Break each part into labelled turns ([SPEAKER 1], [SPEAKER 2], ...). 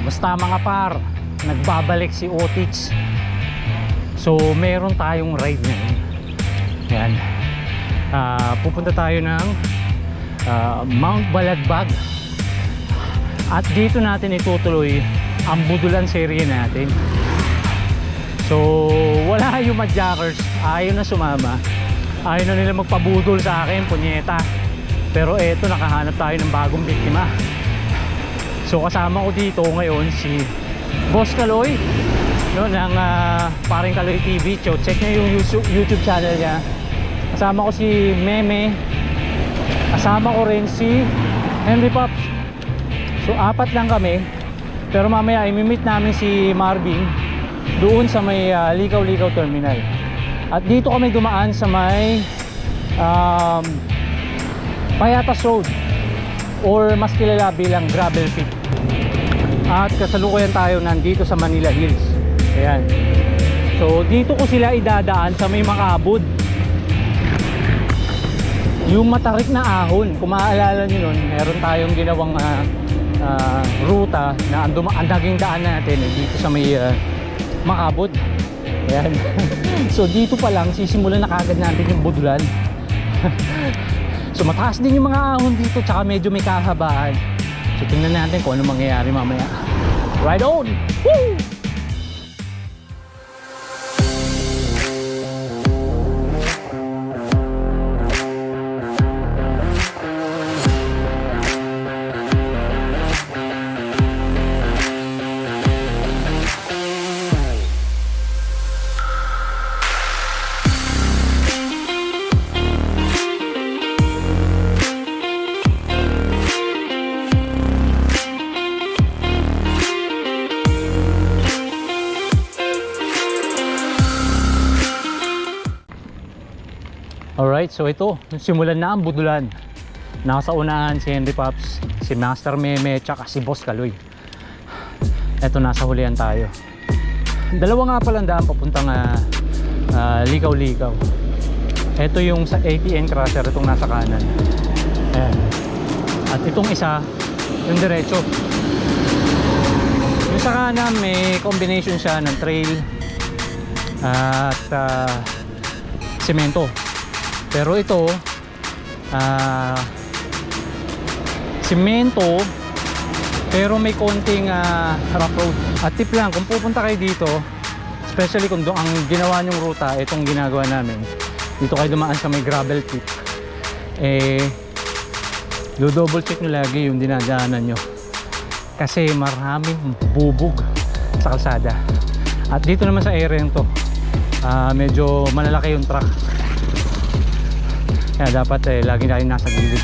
[SPEAKER 1] Kamusta mga par? Nagbabalik si Otich. So meron tayong ride ngayon. Yan. Pupunta tayo ng Mount Balagbag. At dito natin itutuloy ang Budulan serye natin. So wala yung madjackers, ayaw na sumama. Ayaw na nila magpabudol sa akin, punyeta. Pero eto, nakahanap tayo ng bagong biktima. So kasama ko dito ngayon si Boss Kaloy, no, ng Paring Kaloy TV. So check nyo yung YouTube channel niya. Kasama ko si Meme. Kasama ko rin si Henry Pops. So apat lang kami. Pero mamaya i-meet namin si Marvin doon sa may Likaw-Likaw Terminal. At dito kami dumaan sa may Payatas Road, or mas kilala bilang Gravel Pit. At kasalukuyan tayo nandito sa Manila Hills. Ayan. So dito ko sila idadaan sa may Makabud. Yung matarik na ahon, kung maaalala nyo nun, meron tayong ginawang ruta na ang naging daan natin dito sa may Makabud. Ayan. So dito pa lang sisimulan na kagad natin yung Budulan. So mataas din yung mga ahon dito, tsaka medyo may kahabaan. So tingnan natin kung ano mangyayari mamaya. Ride on! Woo! Alright, so ito, simulan na ang Budulan. Nasa unahan si Henry Pops, si Master Meme, tsaka si Boss Kaloy. Ito, nasa hulihan tayo. Dalawa nga palang daan papuntang Likaw-Likaw. Ito yung sa ATN Crusher, itong nasa kanan. Ayan. At itong isa, yung diretso. Yung sa kanan, may combination siya ng trail at semento. Pero ito semento pero may konting rough road. At tip lang, kung pupunta kayo dito, especially kung ang ginawa nyong ruta, itong ginagawa namin, dito kayo dumaan sa may gravel pit, do-double check nyo lagi yung dinadaanan nyo, kasi maraming bubog sa kalsada. At dito naman sa area to, medyo malalaki yung truck. Kaya dapat lagi na kayo nasa gilid.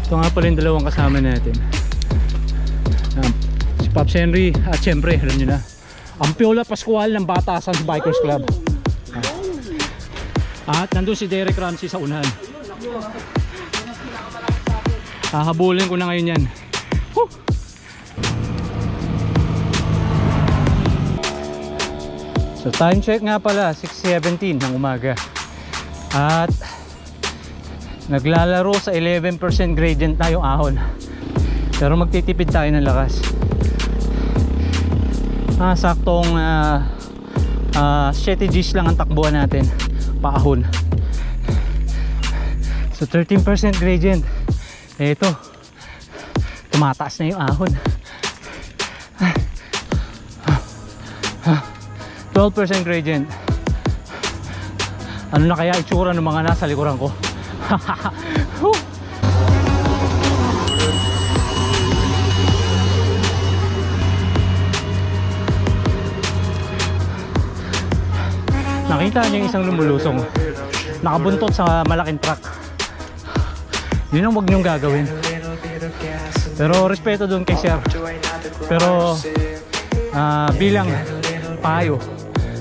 [SPEAKER 1] Ito nga pala yung dalawang kasama natin, si Pops Henry at syempre, alam nyo na, ang Piola Pascual ng Batasan Bikers Club. At nandun si Derek Ramsey sa unahan. Hahabulin ko na ngayon yan. Woo! So time check nga pala, 6:17 ng umaga. At naglalaro sa 11% gradient na yung ahon. Pero magtitipid tayo ng lakas. Saktong 7 Gs lang ang takbuhan natin paahon. So 13% gradient. Ito, tumataas na yung ahon. 12% gradient. Ano na kaya itsura ng mga nasa likuran ko? Nakita niyo yung isang lumulusong, nakabuntot sa malaking truck. Yun ang huwag niyong gagawin. Pero respeto doon kay Sir. Pero bilang payo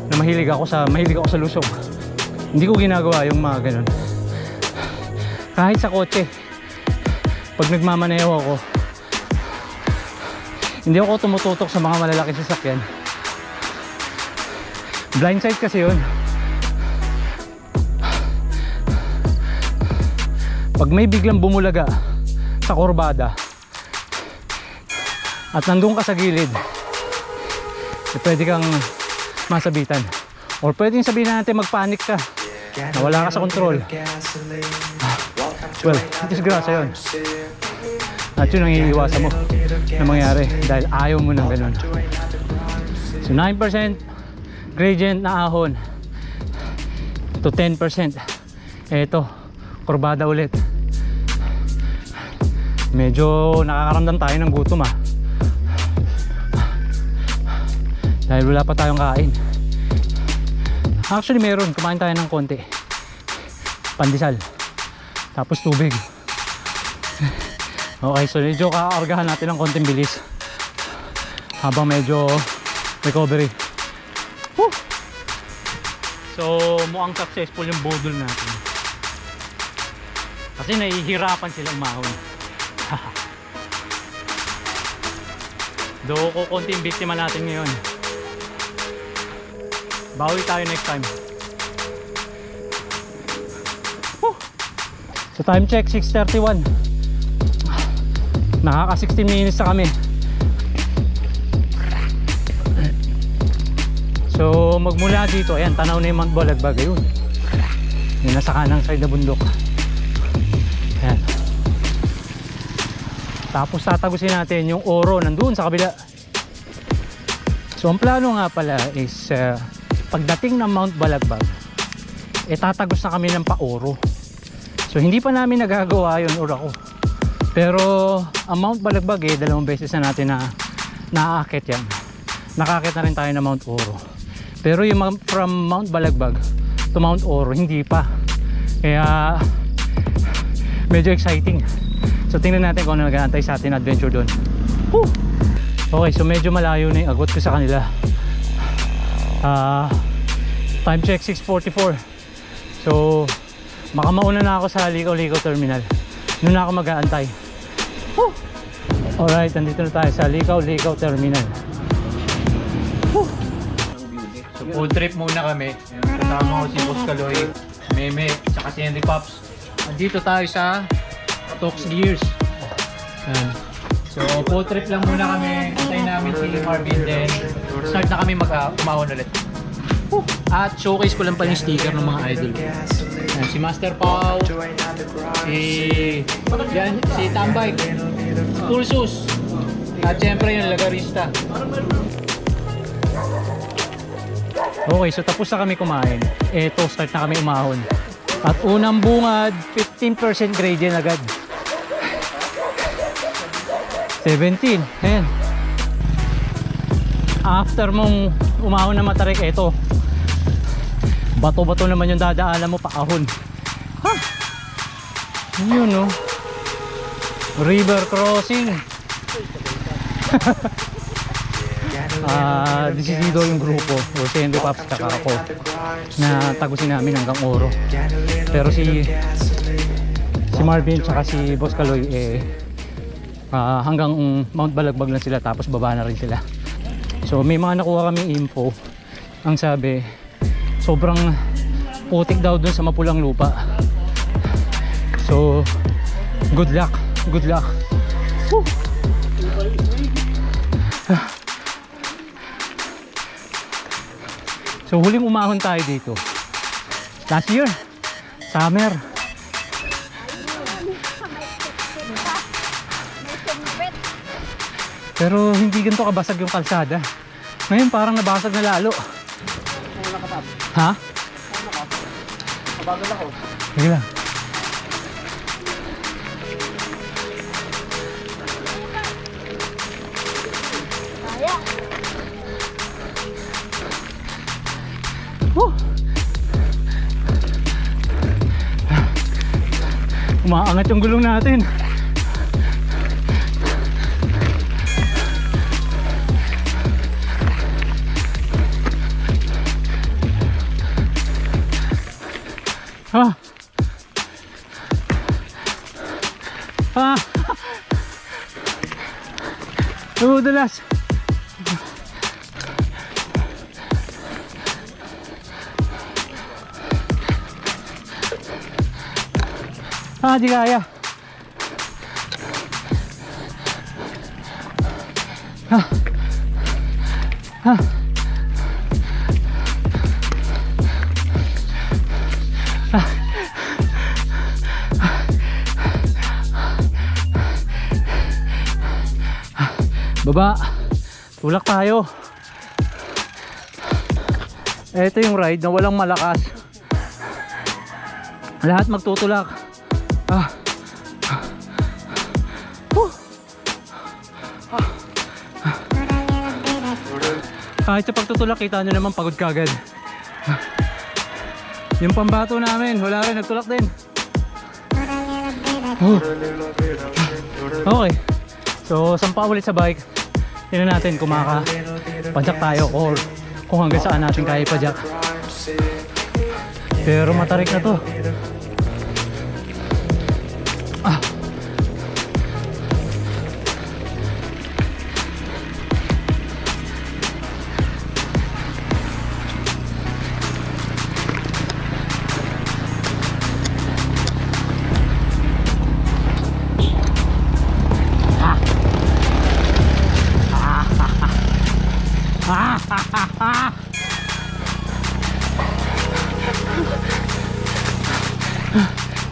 [SPEAKER 1] na mahilig ako sa lusong, hindi ko ginagawa yung mga ganun. Kahit sa kotse, pag nagmamaneho ako, hindi ako tumututok sa mga malalaking sasakyan. Blindside kasi yun. Pag may biglang bumulaga sa kurbada, at nandun ka sa gilid, pwede kang masabitan. Or pwedeng sabihin natin magpanik ka, nawala ka sa control. Well, disgrasya yun. At yun ang iiwasan mo na mangyari dahil ayaw mo ng ganun. So 9% gradient na ahon to 10%. Eto, kurbada ulit. Medyo nakakaramdam tayo ng gutom dahil wala pa tayong kain. Actually meron, kumain tayo ng konti. Pandesal, tapos tubig. Okay, so medyo kakaargahan natin ng konting bilis habang medyo recovery. Woo! So mukhang successful yung bodol natin kasi nahihirapan silang umahon. Though kukunti yung biktima natin ngayon, bawi tayo next time. Woo! So time check 6:31. Nakaka 16 minutes na kami. So magmula dito, ayan, tanaw na yung Mount Balagbag. Ayun, yung nasa kanang side na bundok. Ayan. Tapos tatagusin natin yung Oro nandun sa kabila. So ang plano nga pala is pagdating ng Mount Balagbag, tatagos na kami ng pa-Oro. So hindi pa namin nagagawa yun, or ako. Pero ang Mount Balagbag dalawang beses na natin na naaakit yan. Nakakit na rin tayo ng Mount Oro. Pero yung from Mount Balagbag to Mount Oro, hindi pa. Kaya medyo exciting. So tingnan natin kung ano nag-aantay sa atin adventure doon. Okay, so medyo malayo na yung agot ko sa kanila. Time check 6:44. So baka mauna na ako sa Ligaw-Ligaw Terminal. Doon na ako mag-aantay. Alright, nandito na tayo sa Ligaw-Ligaw Terminal. So full trip muna kami. Kasama ko si Boss Kaloy, Meme, saka si Henry Pops. Nandito tayo sa Tox Gears. So full trip lang muna kami. Antayin namin si Marvin, then start na kami umahon ulit. At showcase ko lang pala yung sticker ng mga idol. Si Master Pau, si Tambay, si Pulsus, at syempre yung Lagarista. Okay, so tapos na kami kumain. Eto, start na kami umahon. At unang bungad, 15% gradient agad. 17, ayan. After mong umahon na matarik, eto, bato-bato naman yung dadaanan mo paahon. Yun, no? River crossing. Disidido yung grupo, o si Henry Pops tsaka ako, na tagusin namin hanggang Oro. Pero si Marvin tsaka si Boss Kaloy hanggang Mount Balagbag lang sila, tapos baba na rin sila. So may mga nakuha kaming info. Ang sabi, sobrang putik daw dun sa mapulang lupa. So good luck, good luck. Woo! So huling umahon tayo dito last year, summer. Pero hindi ganito kabasag yung kalsada. Ngayon parang nabasag na lalo. Ha? Nabagal ako. Sige lang. Umaangat yung gulong natin. Dulas. Di kaya. Baba, tulak tayo. Ito yung ride na walang malakas. Lahat magtutulak. Kahit sa pagtutulak, kita nyo naman pagod kagad. Yung pambato namin, wala rin, nagtulak din. Okay. So, sampa ulit sa bike. Tingnan natin kung makaka-padjak tayo or kung hanggang saan natin kaya ipadjak. Pero matarik na to.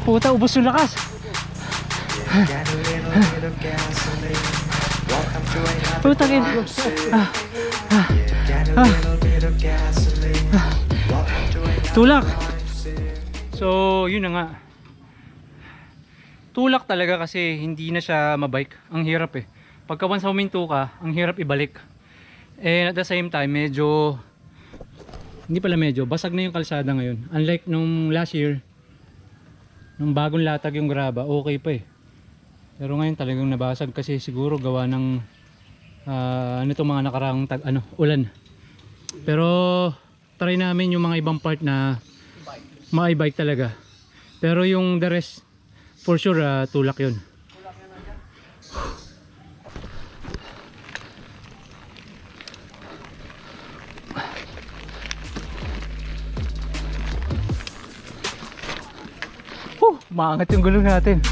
[SPEAKER 1] Puta, ubos yung lakas. Putangin. Tulak. So, yun na nga. Tulak talaga kasi hindi na siya mabike. Ang hirap eh. Pagka once huminto ka, ang hirap ibalik. And at the same time, basag na yung kalsada ngayon. Unlike nung last year, nung bagong latag yung graba, okay pa eh. Pero ngayon talagang nabasag kasi siguro gawa ng nitong mga nakaraang ulan. Pero try namin yung mga ibang part na ma-bike talaga. Pero yung the rest, for sure tulak yun. Maangat yung gulong natin.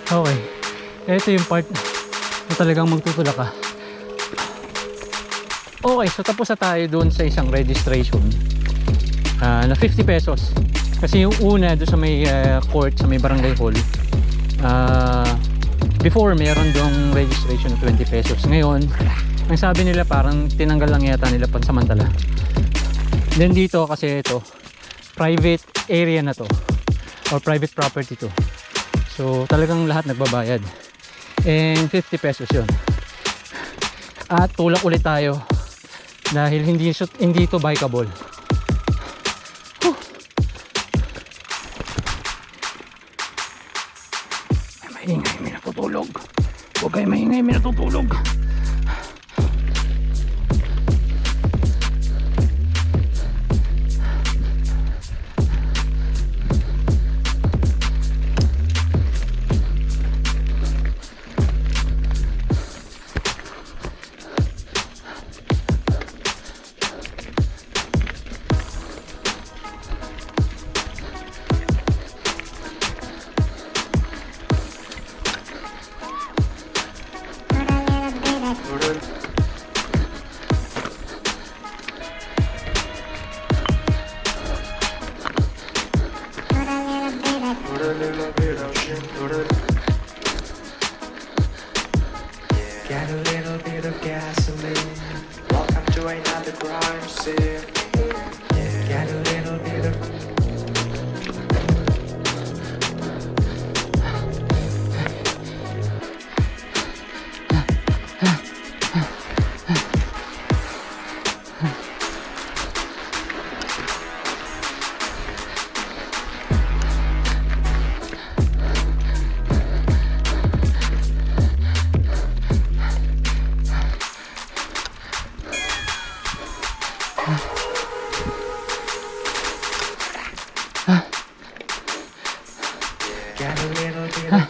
[SPEAKER 1] Okay, ito yung part na talagang magtutulak ka. Okay, so tapos na tayo doon sa isang registration na 50 pesos. Kasi yung una doon sa may court, sa may barangay hall, before meron doong registration na 20 pesos. Ngayon, ang sabi nila parang tinanggal lang yata nila pansamantala. Then dito kasi ito, private area na to or private property to. So talagang lahat nagbabayad. And 50 pesos yun. At tulak ulit tayo dahil hindi ito bikeable. Ay, maingay, may natutulog. Huwag kayo maingay, may natutulog.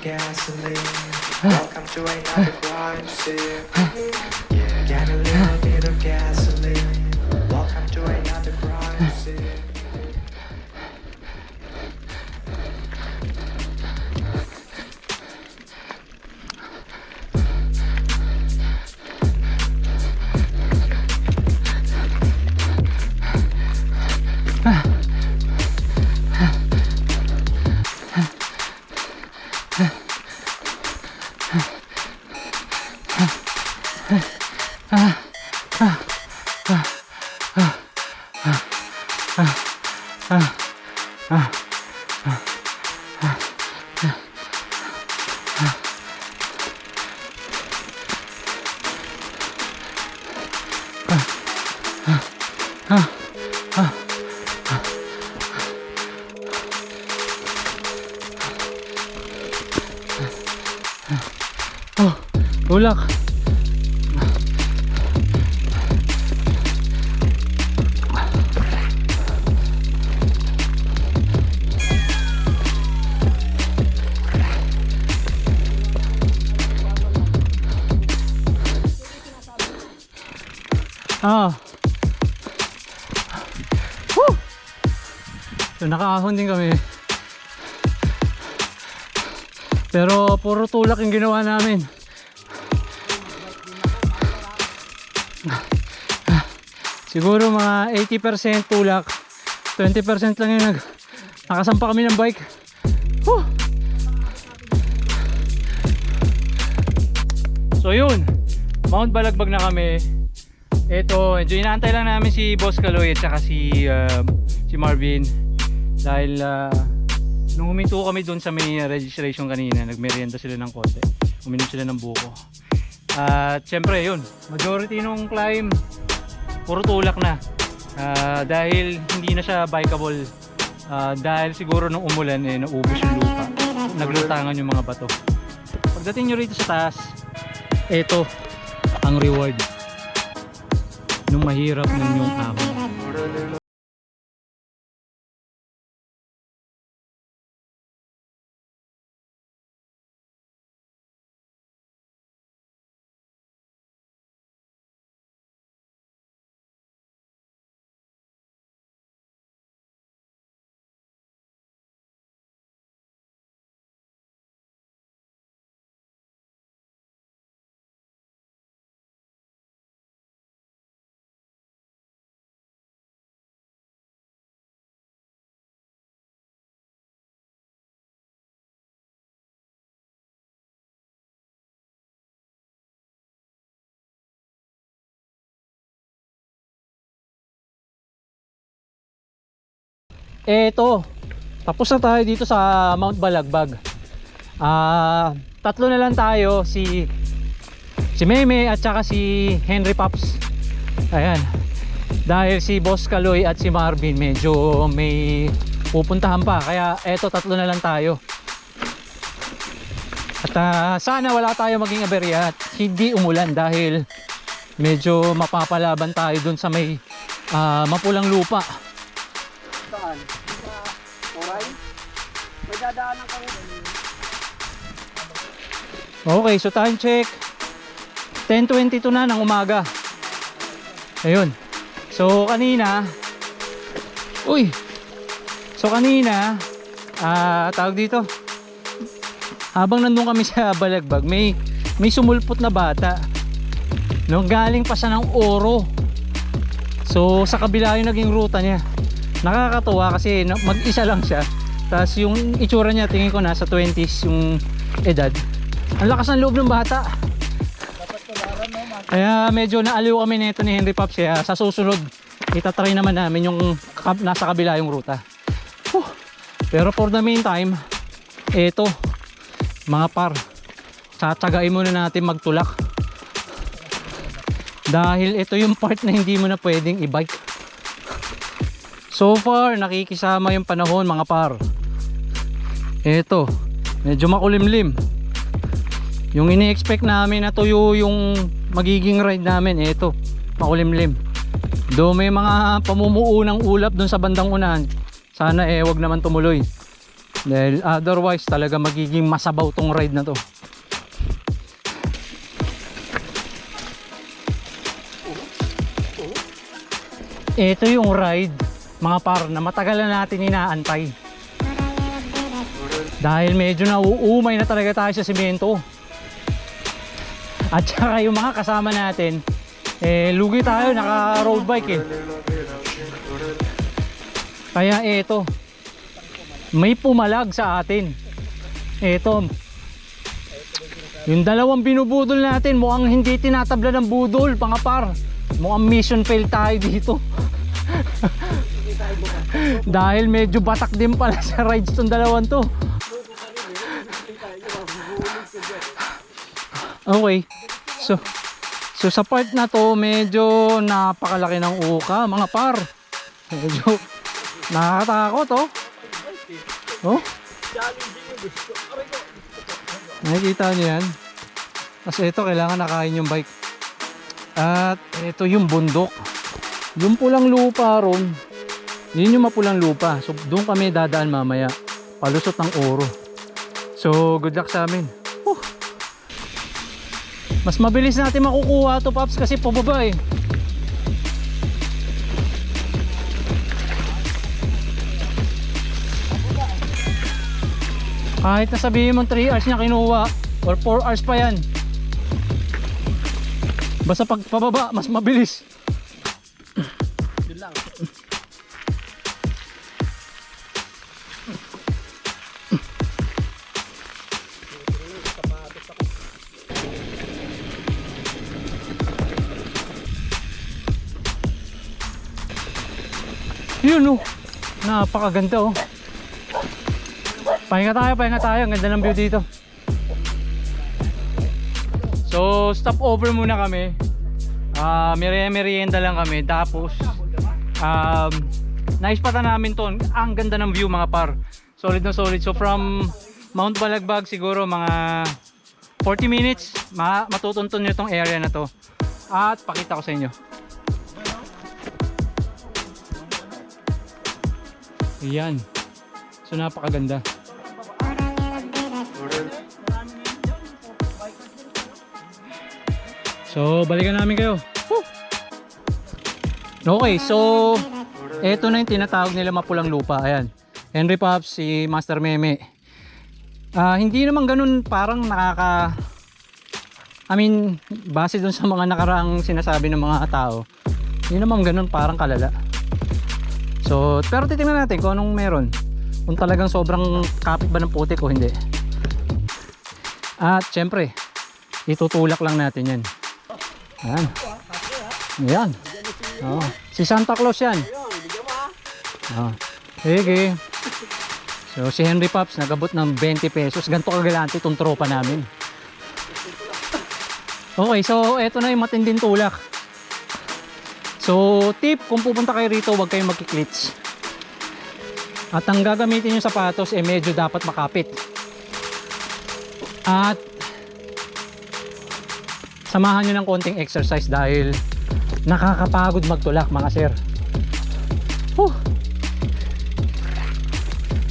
[SPEAKER 2] gasoline. Welcome to another crime scene. Get a little bit of gasoline. Welcome to another crime scene.
[SPEAKER 1] Oh, tulak. Ah. Woo! So nakaahon din kami. Pero puro tulak yung ginawa namin. Siguro mga 80% tulak, 20% lang yung nakasampa kami ng bike. Woo! So yun, Mount Balagbag na kami. Ito, inaantay lang namin si Boss Kaloy at saka si Marvin. Dahil nung huminto kami doon sa may registration kanina, nagmerienda sila ng konti, uminom sila ng buko. At syempre yun, majority nung climb puro tulak na, dahil hindi na siya bikeable, dahil siguro nung umulan naubos yung lupa, naglutangan yung mga bato. Pagdating nyo rito sa taas, ito ang reward nung mahirap ng yung ahon. Eto, tapos na tayo dito sa Mount Balagbag. Tatlo na lang tayo, si Meme at saka si Henry Pops. Ayan. Dahil si Boss Kaloy at si Marvin medyo may pupuntahan pa, kaya eto tatlo na lang tayo. At sana wala tayo maging aberya at hindi umulan dahil medyo mapapalaban tayo dun sa may mapulang lupa.
[SPEAKER 3] Saan? Oray? May dadaanan kami.
[SPEAKER 1] Okay, so time check 10:22 na ng umaga. Ayun. So kanina tawag dito, habang nandun kami sa Balagbag, may sumulpot na bata, no, galing pa siya ng Oro. So sa kabila yung naging ruta niya. Nakakatuwa kasi mag-isa lang siya, tapos yung itsura niya tingin ko nasa 20s yung edad. Ang lakas ng loob ng bata. Kaya medyo naaliw kami nito ni Henry Pops. Kaya sa susunod itatry naman namin yung nasa kabila yung ruta. Pero for the meantime, eto mga par, tsatsagain muna natin magtulak dahil ito yung part na hindi mo na pwedeng i-bike. So far nakikisama yung panahon mga par. Eto, medyo makulimlim. Yung ini-expect namin na tuyo yung magiging ride namin, eto, makulimlim. Do may mga pamumuunang ulap dun sa bandang unahan. Sana wag naman tumuloy. Dahil otherwise talaga magiging masabaw tong ride na to. Ito yung ride mga par na matagal na natin inaantay. Dahil medyo nauumay na talaga tayo sa simento. At saka yung mga kasama natin, lugi tayo, naka road bike eh. Kaya ito, may pumalag sa atin. Ito, yung dalawang binubudol natin, mukhang hindi tinatabla ng budol, mga par. Mukhang mission fail tayo dito. Dahil medyo batak din pala sa rides tong dalawang to. Okay, so sa part na to medyo napakalaki ng uka mga par. Medyo nakakatakot oh. Oh? Nakikita niyo yan? Kasi ito kailangan nakain yung bike. At ito yung bundok. Yung pulang lupa ron, yun yung mapulang lupa. So doon kami dadaan mamaya, palusot ng Oro. So good luck sa amin. Mas mabilis natin makukuha to Paps kasi pababa eh. Kahit na sabihin mo 3 hours niya kinuha or 4 hours pa yan, basta pag pababa mas mabilis. Yun lang. Yun oh, napakaganda oh. Pahinga tayo, ang ganda ng view dito. So stop over muna kami. Merienda lang kami. Tapos naispatan namin to. Ang ganda ng view mga par. Solid na solid. So from Mount Balagbag siguro mga 40 minutes matutuntun nyo tong area na to. At pakita ko sa inyo. Ayan. So napakaganda. So balikan namin kayo. Woo! Okay, so eto na yung tinatawag nila mapulang lupa. Ayan, Henry Pops, si Master Meme. Hindi naman ganun parang base dun sa mga nakaraang sinasabi ng mga tao, hindi naman ganun parang kalala. So, pero titingnan natin kung anong meron. Kung talagang sobrang kapit ba ng putik o hindi. At syempre, itutulak lang natin yan. Ayan. Ayan. Oh, si Santa Claus yan. Oh, sige. So, si Henry Pops nagabot ng 20 pesos. Ganito kagalante itong tropa namin. Okay, so eto na yung matinding tulak. So tip, kung pupunta kayo rito, huwag kayong magkiklits. At ang gagamitin yung sapatos medyo dapat makapit. At samahan nyo ng konting exercise dahil nakakapagod magtulak mga sir.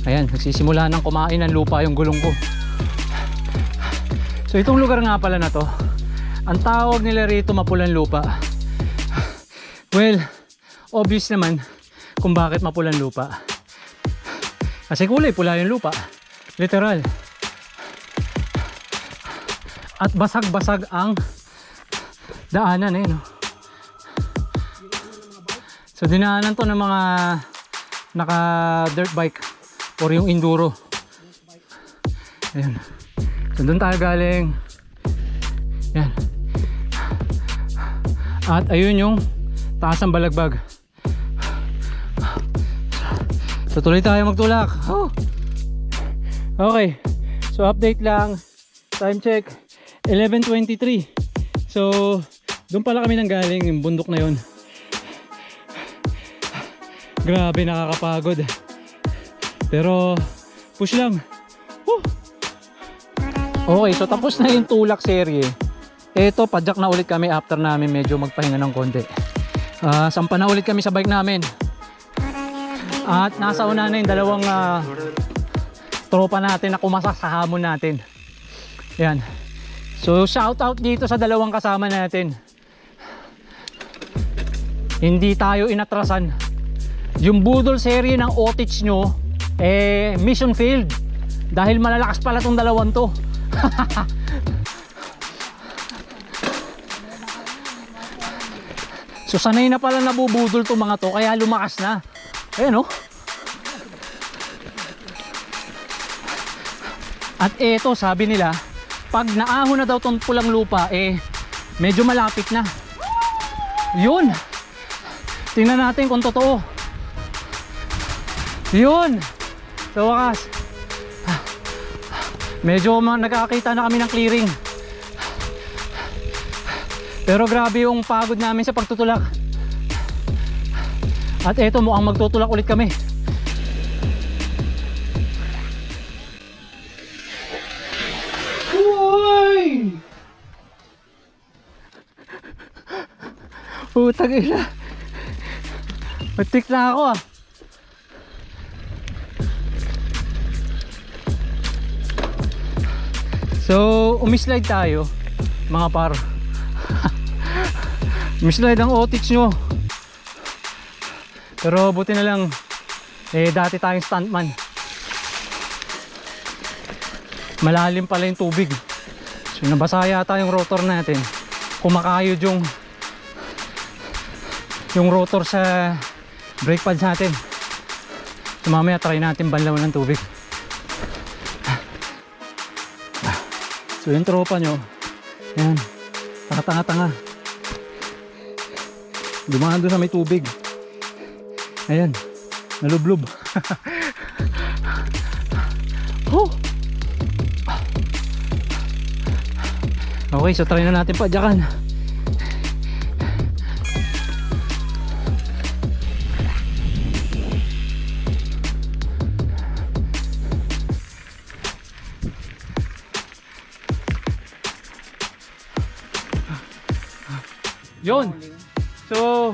[SPEAKER 1] Ayan, nagsisimula ng kumain ng lupa yung gulong ko. So itong lugar nga pala na to, ang tawag nila rito mapulang lupa. Well, obvious naman kung bakit mapulang lupa. Kasi kulay pula yung lupa. Literal. At basag-basag ang daanan no? So dinaanan to ng mga naka dirt bike or yung enduro. Ayan. So doon tayo galing. Yan. At ayun yung taas ng Balagbag. So tuloy tayo magtulak. Okay. So update lang. Time check 11:23. So doon pala kami nang galing, yung bundok na yon. Grabe, nakakapagod. Pero push lang. Okay, so tapos na yung tulak serye. Eto, padyak na ulit kami after namin medyo magpahinga ng konti. Sampa na ulit kami sa bike namin. At nasa una na yung dalawang tropa natin na kumasa sa hamon natin. Yan. So shout out dito sa dalawang kasama natin. Hindi tayo inatrasan. Yung budol serye ng Otich nyo, mission failed. Dahil malalakas pala tong dalawang to. So sanay na pala nabubudol tong mga to, kaya lumakas na. Ayan oh. At eto, sabi nila, pag naahon na daw tong pulang lupa, medyo malapit na. Yun. Tingnan natin kung totoo. Yun. Sa wakas. Medyo nagkakita na kami ng clearing. Pero grabe yung pagod namin sa pagtutulak. At eto, mukhang magtutulak ulit kami. Uy! Putang ina. Matik na ako ah. So, umislide tayo, mga par. Umislide ang Otich nyo. Pero buti na lang, dati tayong stuntman. Malalim pala yung tubig. So, nabasa yata yung rotor natin. Kumakayod yung rotor sa brake pads natin. So, mamaya try natin banlawan ng tubig. So yung tropa nyo, ayan, tanga-tanga, dumaan doon sa may tubig. Ayan, nalublob. Oh. Okay, so try na natin padyakan. Yun. So,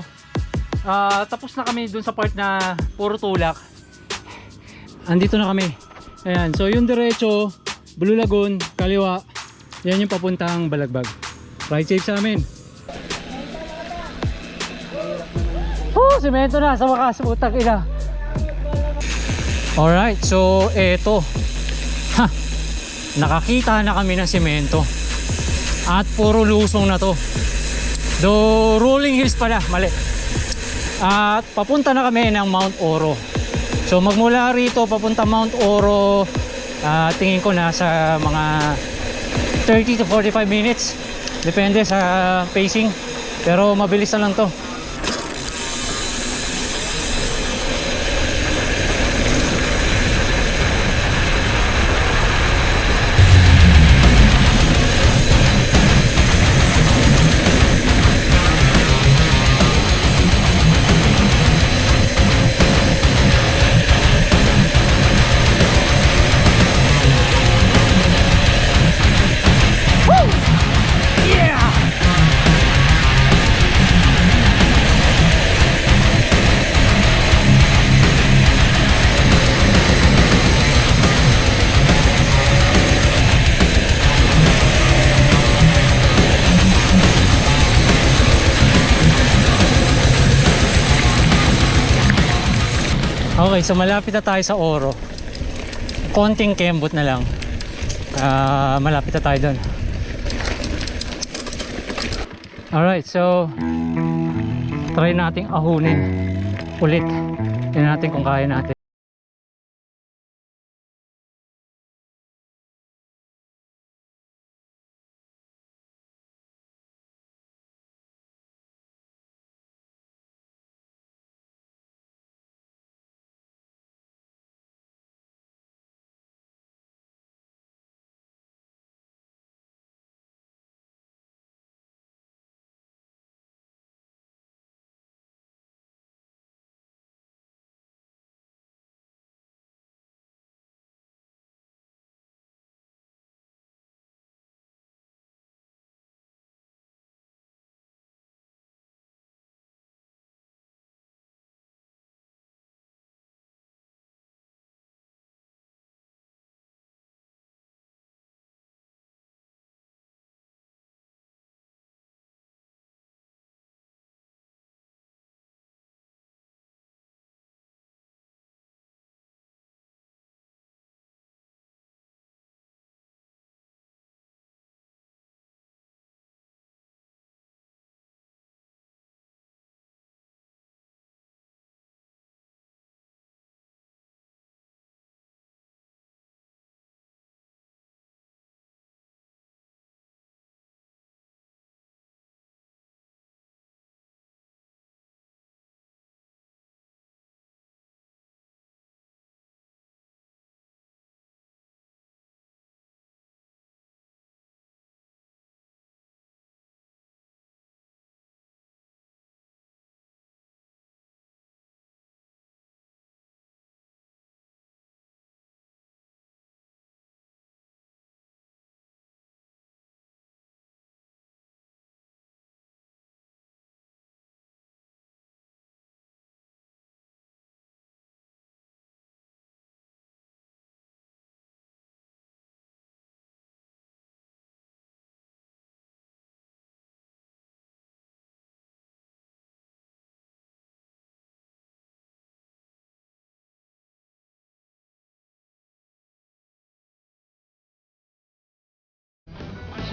[SPEAKER 1] tapos na kami dun sa part na puro tulak. Andito na kami. Ayan. So, yung diretso, Blue Lagoon, kaliwa. Yan yung papuntang Balagbag. Ride safe sa amin. Oh, semento na sa wakas. Utang ina. Alright. So, eto. Ha. Nakakita na kami ng semento. At puro lusong na to. Do Rolling Hills pala, mali. At papunta na kami ng Mount Oro. So magmula rito papunta Mount Oro, tingin ko nasa mga 30 to 45 minutes. Depende sa pacing. Pero mabilis na lang to. Okay, so malapit na tayo sa Oro. Konting kembot na lang. Malapit na tayo doon. Alright, so try nating ahunin ulit. Tingnan natin kung kaya natin.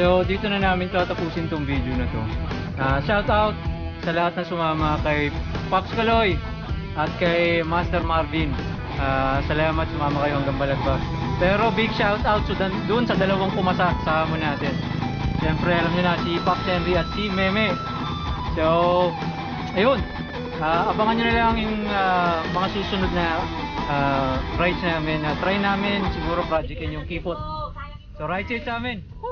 [SPEAKER 1] So dito na namin tatapusin tong video na to. Shout out sa lahat na sumama kay Pops Kaloy at kay Master Marvin. Salamat sumama kayo hanggang Balagbag. Pero big shout out dun sa dalawang pumasa sa hamon natin. Siyempre alam niyo na si Pops Henry at si Meme. So ayun, abangan nyo na lang yung mga susunod na rides namin. Try namin siguro projectin yung Kipot. So ride safe sa amin. Woo!